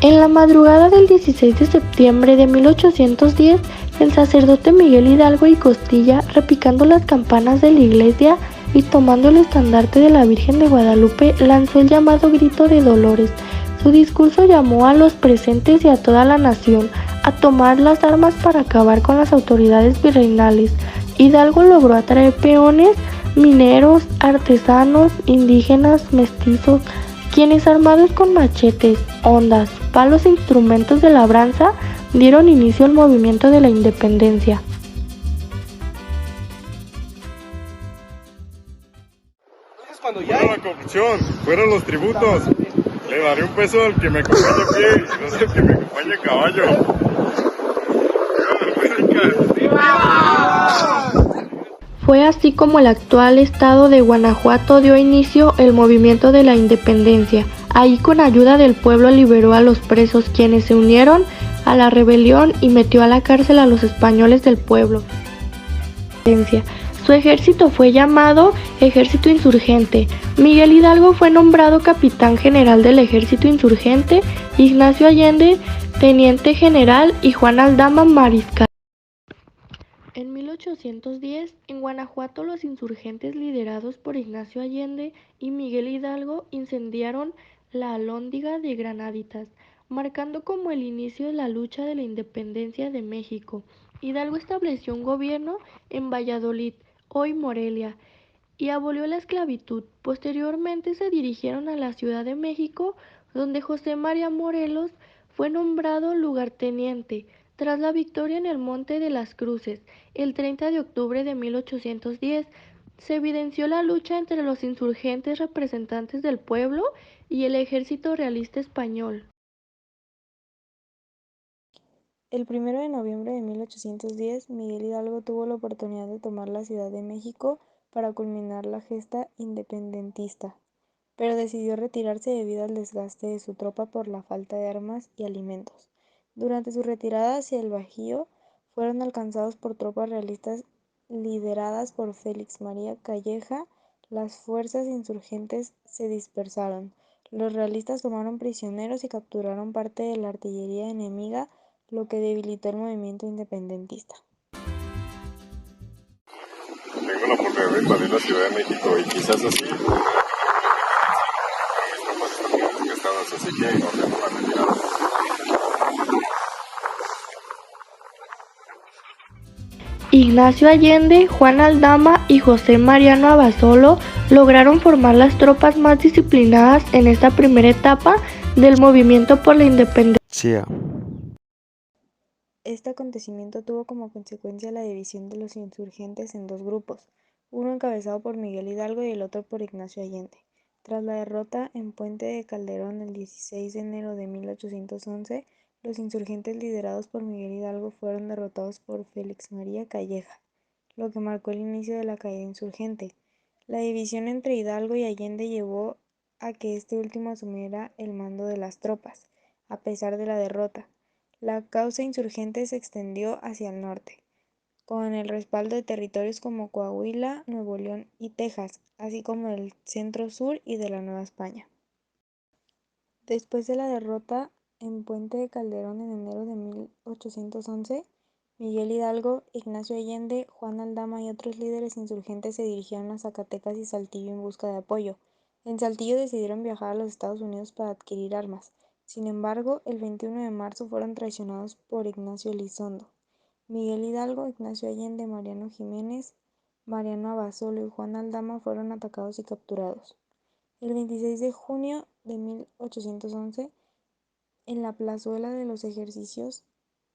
En la madrugada del 16 de septiembre de 1810, el sacerdote Miguel Hidalgo y Costilla, repicando las campanas de la iglesia y tomando el estandarte de la Virgen de Guadalupe, lanzó el llamado Grito de Dolores. Su discurso llamó a los presentes y a toda la nación a tomar las armas para acabar con las autoridades virreinales. Hidalgo logró atraer peones, mineros, artesanos, indígenas, mestizos, quienes armados con machetes, hondas, palos e instrumentos de labranza dieron inicio al movimiento de la independencia. Fuera la corrupción, fuera los tributos, le daré un peso al que me acompañe a pie y no al que me acompañe a caballo. Fue así como el actual estado de Guanajuato dio inicio el movimiento de la independencia. Ahí, con ayuda del pueblo, liberó a los presos, quienes se unieron a la rebelión y metió a la cárcel a los españoles del pueblo. Su ejército fue llamado Ejército Insurgente. Miguel Hidalgo fue nombrado capitán general del ejército insurgente, Ignacio Allende teniente general y Juan Aldama mariscal. En 1810, en Guanajuato, los insurgentes liderados por Ignacio Allende y Miguel Hidalgo incendiaron la Alhóndiga de Granaditas, marcando como el inicio de la lucha de la independencia de México. Hidalgo estableció un gobierno en Valladolid, hoy Morelia, y abolió la esclavitud. Posteriormente se dirigieron a la Ciudad de México, donde José María Morelos fue nombrado lugarteniente. Tras la victoria en el Monte de las Cruces, el 30 de octubre de 1810, se evidenció la lucha entre los insurgentes representantes del pueblo y el ejército realista español. El 1 de noviembre de 1810, Miguel Hidalgo tuvo la oportunidad de tomar la Ciudad de México para culminar la gesta independentista, pero decidió retirarse debido al desgaste de su tropa por la falta de armas y alimentos. Durante su retirada hacia el Bajío, fueron alcanzados por tropas realistas lideradas por Félix María Calleja. Las fuerzas insurgentes se dispersaron. Los realistas tomaron prisioneros y capturaron parte de la artillería enemiga, lo que debilitó el movimiento independentista. Tengo la oportunidad de invadir la Ciudad de México y quizás así así que ordeno la retirada. Ignacio Allende, Juan Aldama y José Mariano Abasolo lograron formar las tropas más disciplinadas en esta primera etapa del movimiento por la independencia. Este acontecimiento tuvo como consecuencia la división de los insurgentes en dos grupos, uno encabezado por Miguel Hidalgo y el otro por Ignacio Allende. Tras la derrota en Puente de Calderón el 16 de enero de 1811, los insurgentes liderados por Miguel Hidalgo fueron derrotados por Félix María Calleja, lo que marcó el inicio de la caída insurgente. La división entre Hidalgo y Allende llevó a que este último asumiera el mando de las tropas, a pesar de la derrota. La causa insurgente se extendió hacia el norte, con el respaldo de territorios como Coahuila, Nuevo León y Texas, así como del centro-sur y de la Nueva España. Después de la derrota en Puente de Calderón en enero de 1811, Miguel Hidalgo, Ignacio Allende, Juan Aldama y otros líderes insurgentes se dirigieron a Zacatecas y Saltillo en busca de apoyo. En Saltillo decidieron viajar a los Estados Unidos para adquirir armas. Sin embargo, el 21 de marzo fueron traicionados por Ignacio Elizondo. Miguel Hidalgo, Ignacio Allende, Mariano Jiménez, Mariano Abasolo y Juan Aldama fueron atacados y capturados. El 26 de junio de 1811, en la plazuela de los Ejercicios,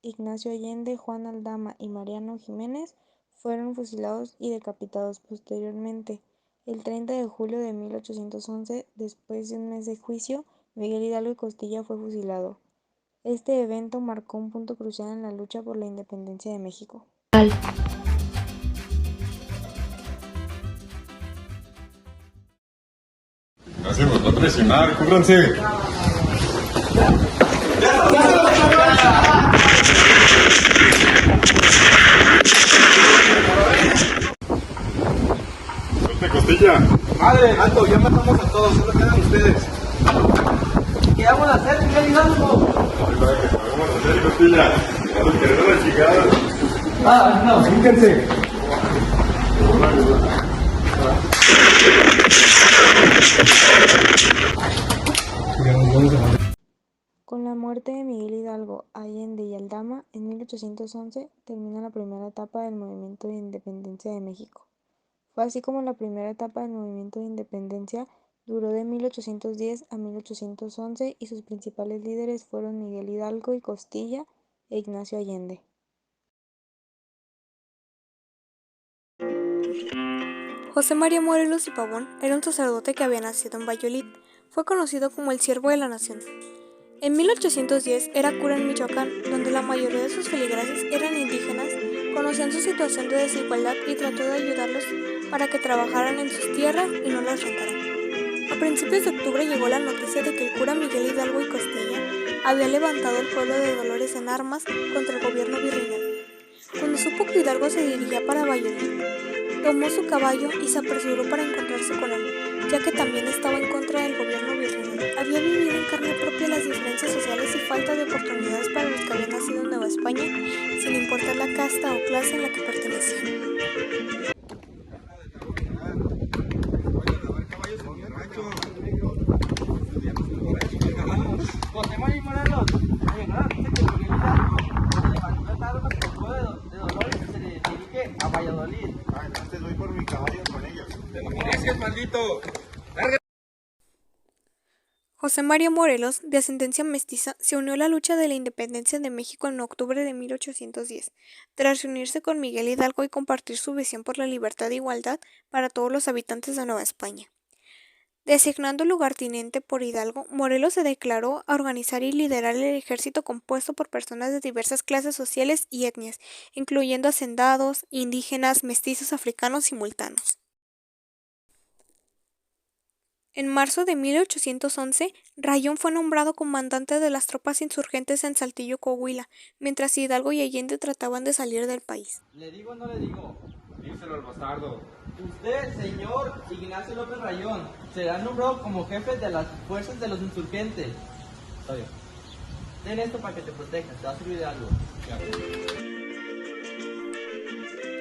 Ignacio Allende, Juan Aldama y Mariano Jiménez fueron fusilados y decapitados. Posteriormente, el 30 de julio de 1811, después de un mes de juicio, Miguel Hidalgo y Costilla fue fusilado. Este evento marcó un punto crucial en la lucha por la independencia de México. Gracias, no presionar, cúbranse. costilla. Madre, alto, ya matamos a todos, solo quedan ustedes. ¿Qué vamos a hacer, Miguel Hidalgo? ¿Qué vamos a hacer, costilla? Vamos a querer a la chingada. No, fíjense. Con la muerte de Miguel Hidalgo, Allende y Aldama, en 1811 termina la primera etapa del movimiento de independencia de México. Fue así como la primera etapa del movimiento de independencia duró de 1810 a 1811 y sus principales líderes fueron Miguel Hidalgo y Costilla e Ignacio Allende. José María Morelos y Pavón era un sacerdote que había nacido en Valladolid. Fue conocido como el Siervo de la Nación. En 1810 era cura en Michoacán, donde la mayoría de sus feligreses eran indígenas, conocían su situación de desigualdad y trató de ayudarlos para que trabajaran en sus tierras y no las rentaran. A principios de octubre llegó la noticia de que el cura Miguel Hidalgo y Costilla había levantado el pueblo de Dolores en armas contra el gobierno virreinal. Cuando supo que Hidalgo se dirigía para Valladolid, tomó su caballo y se apresuró para encontrarse con él, ya que también estaba en contra del gobierno virreinal. Había vivido en carne propia las diferencias sociales y falta de oportunidades para los que habían nacido en Nueva España, sin importar la casta o clase en la que pertenecían. José María Morelos, dice que Miguel Hidalgo levantó en armas el pueblo de Dolores y se dirige a Valladolid. Entonces voy por mi caballo con ellos. ¡Te lo mereces, maldito! José María Morelos, de ascendencia mestiza, se unió a la lucha de la independencia de México en octubre de 1810, tras reunirse con Miguel Hidalgo y compartir su visión por la libertad e igualdad para todos los habitantes de Nueva España. Designando lugarteniente por Hidalgo, Morelos se declaró a organizar y liderar el ejército compuesto por personas de diversas clases sociales y etnias, incluyendo hacendados, indígenas, mestizos, africanos y multanos. En marzo de 1811, Rayón fue nombrado comandante de las tropas insurgentes en Saltillo, Coahuila, mientras Hidalgo y Allende trataban de salir del país. ¿Le digo o no le digo? Díselo al bastardo. Usted, señor Ignacio López Rayón, será nombrado como jefe de las fuerzas de los insurgentes. Está bien. Ten esto para que te protejas, te va a servir de algo.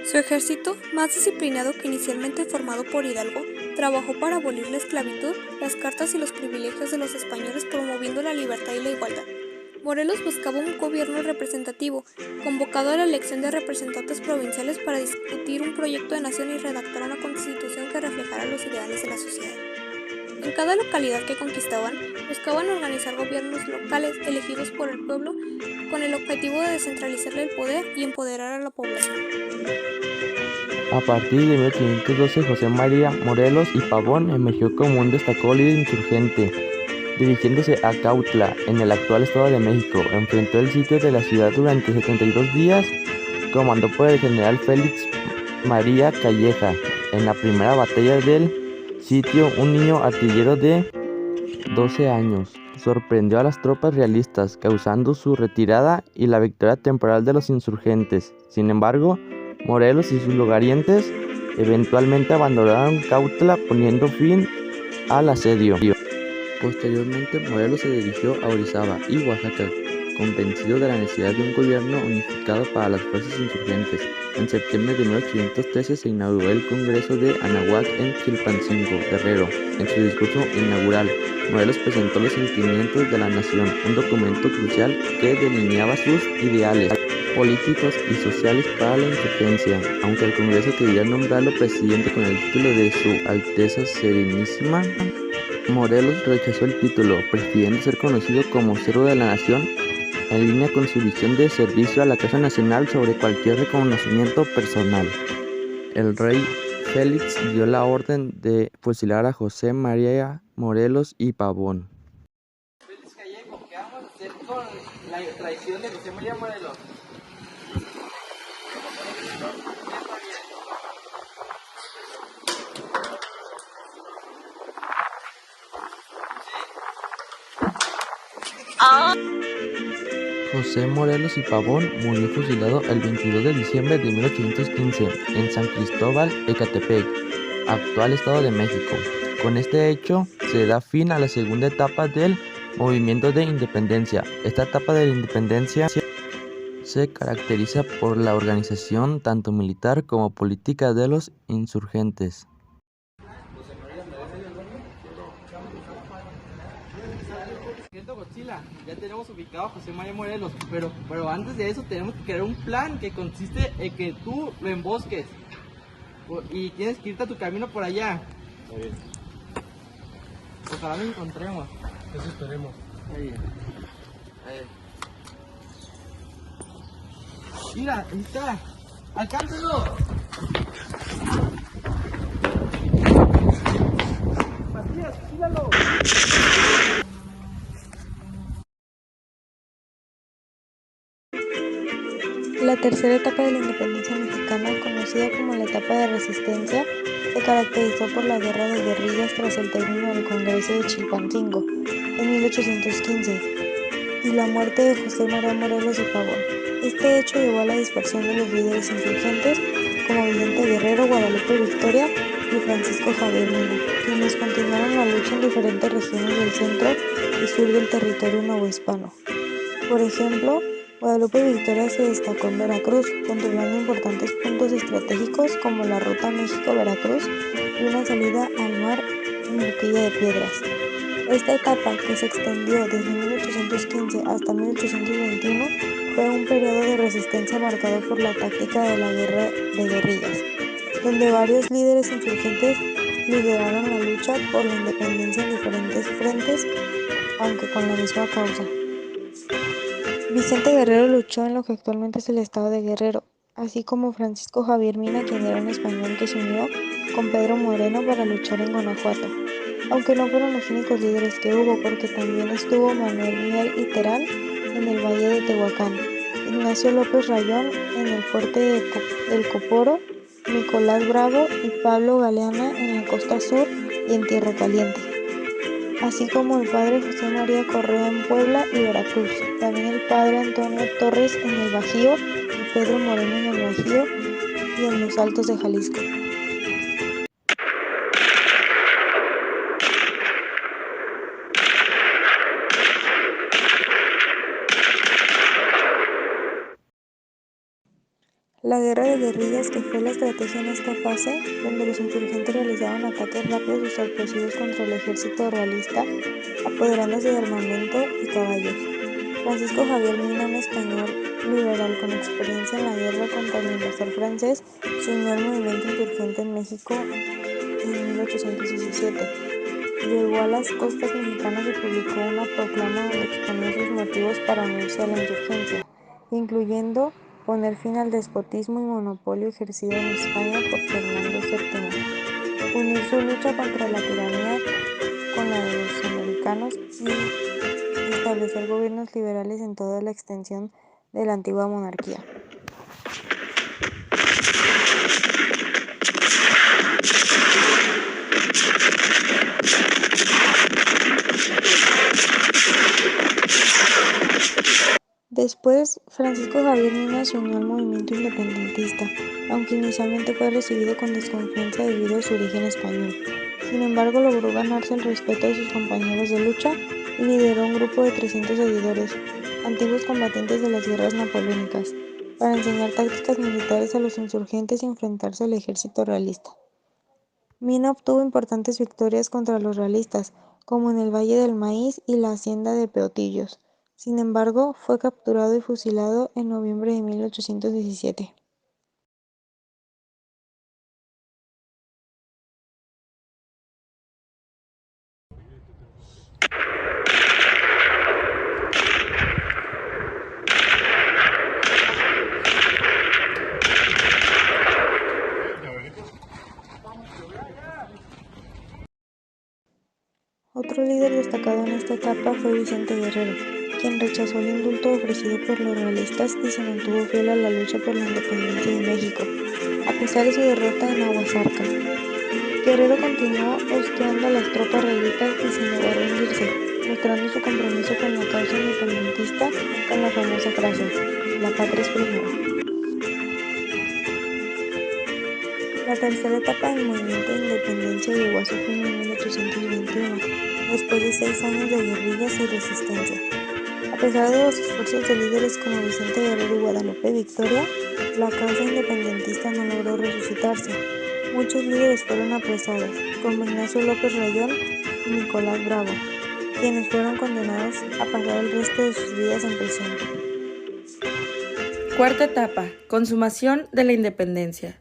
Su ejército, más disciplinado que inicialmente formado por Hidalgo, trabajó para abolir la esclavitud, las cartas y los privilegios de los españoles, promoviendo la libertad y la igualdad. Morelos buscaba un gobierno representativo, convocado a la elección de representantes provinciales para discutir un proyecto de nación y redactar una constitución que reflejara los ideales de la sociedad. En cada localidad que conquistaban, buscaban organizar gobiernos locales elegidos por el pueblo con el objetivo de descentralizarle el poder y empoderar a la población. A partir de 1812, José María Morelos y Pavón emergió como un destacado líder insurgente. Dirigiéndose a Cuautla, en el actual Estado de México, enfrentó el sitio de la ciudad durante 72 días, comandado por el general Félix María Calleja. En la primera batalla del sitio, un niño artillero de 12 años sorprendió a las tropas realistas, causando su retirada y la victoria temporal de los insurgentes. Sin embargo, Morelos y sus lugartenientes eventualmente abandonaron Cuautla, poniendo fin al asedio. Posteriormente, Morelos se dirigió a Orizaba y Oaxaca, convencido de la necesidad de un gobierno unificado para las fuerzas insurgentes. En septiembre de 1813 se inauguró el Congreso de Anahuac en Chilpancingo, Guerrero. En su discurso inaugural, Morelos presentó los sentimientos de la nación, un documento crucial que delineaba sus ideales políticos y sociales para la insurgencia. Aunque el Congreso quería nombrarlo presidente con el título de Su Alteza Serenísima, Morelos rechazó el título, prefiriendo ser conocido como Siervo de la Nación, en línea con su visión de servicio a la causa nacional sobre cualquier reconocimiento personal. El rey Félix dio la orden de fusilar a José María Morelos y Pavón. Félix Callejo, ¿qué vamos a hacer con la traición de José María Morelos? José Morelos y Pavón murió fusilado el 22 de diciembre de 1815 en San Cristóbal, Ecatepec. actual Estado de México. Con este hecho se da fin a la segunda etapa del movimiento de independencia. Esta etapa de la independencia se caracteriza por la organización tanto militar como política de los insurgentes. Godzilla, ya tenemos ubicado a José María Morelos, pero antes de eso tenemos que crear un plan que consiste en que tú lo embosques y tienes que irte a tu camino por allá. Está bien. Ojalá lo encontremos. Eso esperemos. Ahí. Mira, ahí está. ¡Alcánzalo! Matías, sígalo. La tercera etapa de la independencia mexicana, conocida como la etapa de resistencia, se caracterizó por la guerra de guerrillas tras el término del Congreso de Chilpancingo en 1815 y la muerte de José María Morelos y Pavón. Este hecho llevó a la dispersión de los líderes insurgentes como Vicente Guerrero, Guadalupe Victoria y Francisco Javier Mina, quienes continuaron la lucha en diferentes regiones del centro y sur del territorio novohispano. Por ejemplo, Guadalupe Victoria se destacó en Veracruz, controlando importantes puntos estratégicos como la ruta México-Veracruz y una salida al mar en Boquilla de Piedras. Esta etapa, que se extendió desde 1815 hasta 1821, fue un periodo de resistencia marcado por la táctica de la guerra de guerrillas, donde varios líderes insurgentes lideraron la lucha por la independencia en diferentes frentes, aunque con la misma causa. Vicente Guerrero luchó en lo que actualmente es el estado de Guerrero, así como Francisco Javier Mina, quien era un español que se unió con Pedro Moreno para luchar en Guanajuato, aunque no fueron los únicos líderes que hubo, porque también estuvo Manuel Mier y Terán en el Valle de Tehuacán, Ignacio López Rayón en el fuerte del Coporo, Nicolás Bravo y Pablo Galeana en la costa sur y en Tierra Caliente, así como el padre José María Correa en Puebla y Veracruz, también el padre Antonio Torres en el Bajío y Pedro Moreno en el Bajío y en los Altos de Jalisco. La guerra de guerrillas, que fue la estrategia en esta fase, donde los insurgentes realizaban ataques rápidos y sorpresivos contra el ejército realista, apoderándose de armamento y caballos. Francisco Javier Mina, un español liberal con experiencia en la guerra contra el invasor francés, se unió al movimiento insurgente en México en 1817. Llegó a las costas mexicanas y publicó una proclama donde exponía sus motivos para unirse a la insurgencia, incluyendo poner fin al despotismo y monopolio ejercido en España por Fernando VII, unir su lucha contra la tiranía con la de los americanos y establecer gobiernos liberales en toda la extensión de la antigua monarquía. Después, Francisco Javier Mina se unió al movimiento independentista, aunque inicialmente fue recibido con desconfianza debido a su origen español. Sin embargo, logró ganarse el respeto de sus compañeros de lucha y lideró un grupo de 300 seguidores, antiguos combatientes de las guerras napoleónicas, para enseñar tácticas militares a los insurgentes y enfrentarse al ejército realista. Mina obtuvo importantes victorias contra los realistas, como en el Valle del Maíz y la hacienda de Peotillos. Sin embargo, fue capturado y fusilado en noviembre de 1817. Otro líder destacado en esta etapa fue Vicente Guerrero, quien rechazó el indulto ofrecido por los realistas y se mantuvo fiel a la lucha por la independencia de México, a pesar de su derrota en Aguasarcas. Guerrero continuó hostiando a las tropas realistas y se negó a rendirse, mostrando su compromiso con la causa independentista con la famosa frase: "La patria es primero". La tercera etapa del movimiento de independencia llegó a su fin en 1821, después de 6 años de guerrillas y resistencia. A pesar de los esfuerzos de líderes como Vicente Guerrero y Guadalupe Victoria, la causa independentista no logró resucitarse. Muchos líderes fueron apresados, como Ignacio López Rayón y Nicolás Bravo, quienes fueron condenados a pasar el resto de sus vidas en prisión. Cuarta etapa: consumación de la independencia.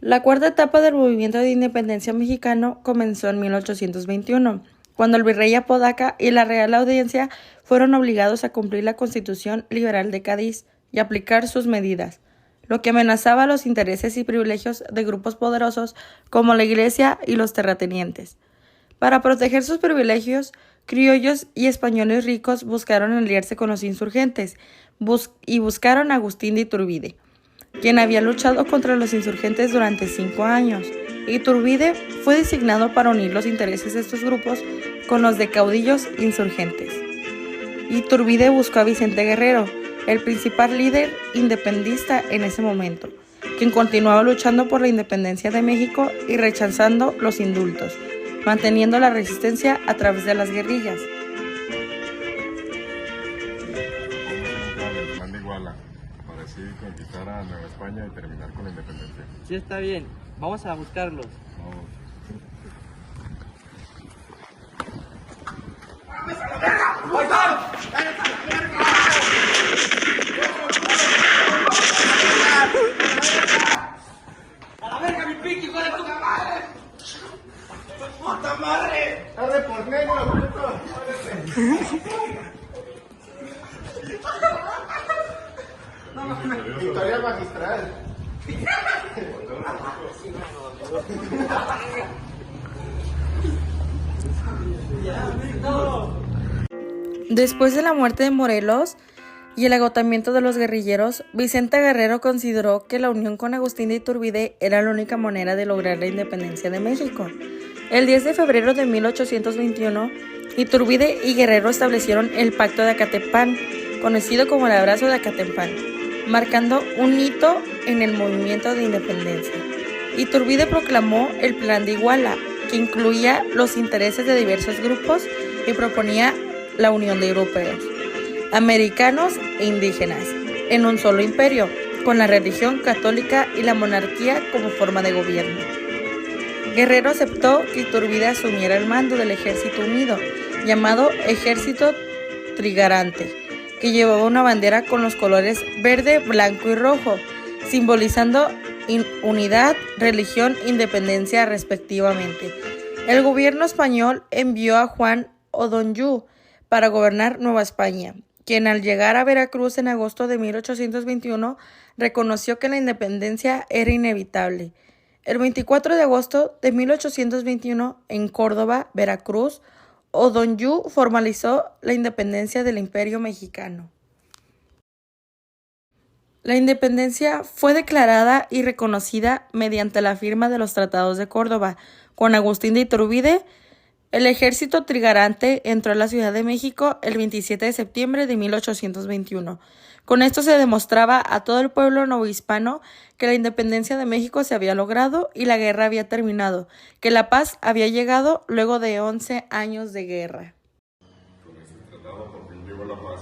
La cuarta etapa del movimiento de independencia mexicano comenzó en 1821, cuando el virrey Apodaca y la Real Audiencia fueron obligados a cumplir la Constitución Liberal de Cádiz y aplicar sus medidas, lo que amenazaba los intereses y privilegios de grupos poderosos como la Iglesia y los terratenientes. Para proteger sus privilegios, criollos y españoles ricos buscaron aliarse con los insurgentes y buscaron a Agustín de Iturbide, quien había luchado contra los insurgentes durante 5 años. Iturbide fue designado para unir los intereses de estos grupos con los de caudillos insurgentes. Iturbide buscó a Vicente Guerrero, el principal líder independentista en ese momento, quien continuaba luchando por la independencia de México y rechazando los indultos, manteniendo la resistencia a través de las guerrillas. Para así conquistar a Nueva España y terminar con la independencia. Sí, está bien. Vamos a buscarlos. Vamos. ¡A la verga, mi piqui, hijo de tu madre! ¡Puta madre! ¡Arre por negro, puto! Victoria magistral. Después de la muerte de Morelos y el agotamiento de los guerrilleros, Vicente Guerrero consideró que la unión con Agustín de Iturbide era la única manera de lograr la independencia de México. El 10 de febrero de 1821, Iturbide y Guerrero establecieron el Pacto de Acatepán, conocido como el Abrazo de Acatepán, marcando un hito en el movimiento de independencia. Iturbide proclamó el Plan de Iguala, que incluía los intereses de diversos grupos y proponía la unión de europeos, americanos e indígenas en un solo imperio, con la religión católica y la monarquía como forma de gobierno. Guerrero aceptó que Iturbide asumiera el mando del Ejército Unido, llamado Ejército Trigarante, que llevaba una bandera con los colores verde, blanco y rojo, simbolizando unidad, religión e independencia respectivamente. El gobierno español envió a Juan O'Donoghue para gobernar Nueva España, quien al llegar a Veracruz en agosto de 1821 reconoció que la independencia era inevitable. El 24 de agosto de 1821, en Córdoba, Veracruz, O'Donoghue formalizó la independencia del Imperio Mexicano. La independencia fue declarada y reconocida mediante la firma de los Tratados de Córdoba. Con Agustín de Iturbide, el ejército trigarante entró a la Ciudad de México el 27 de septiembre de 1821. Con esto se demostraba a todo el pueblo novohispano que la independencia de México se había logrado y la guerra había terminado, que la paz había llegado luego de 11 años de guerra. Con este tratado por fin llegó la paz.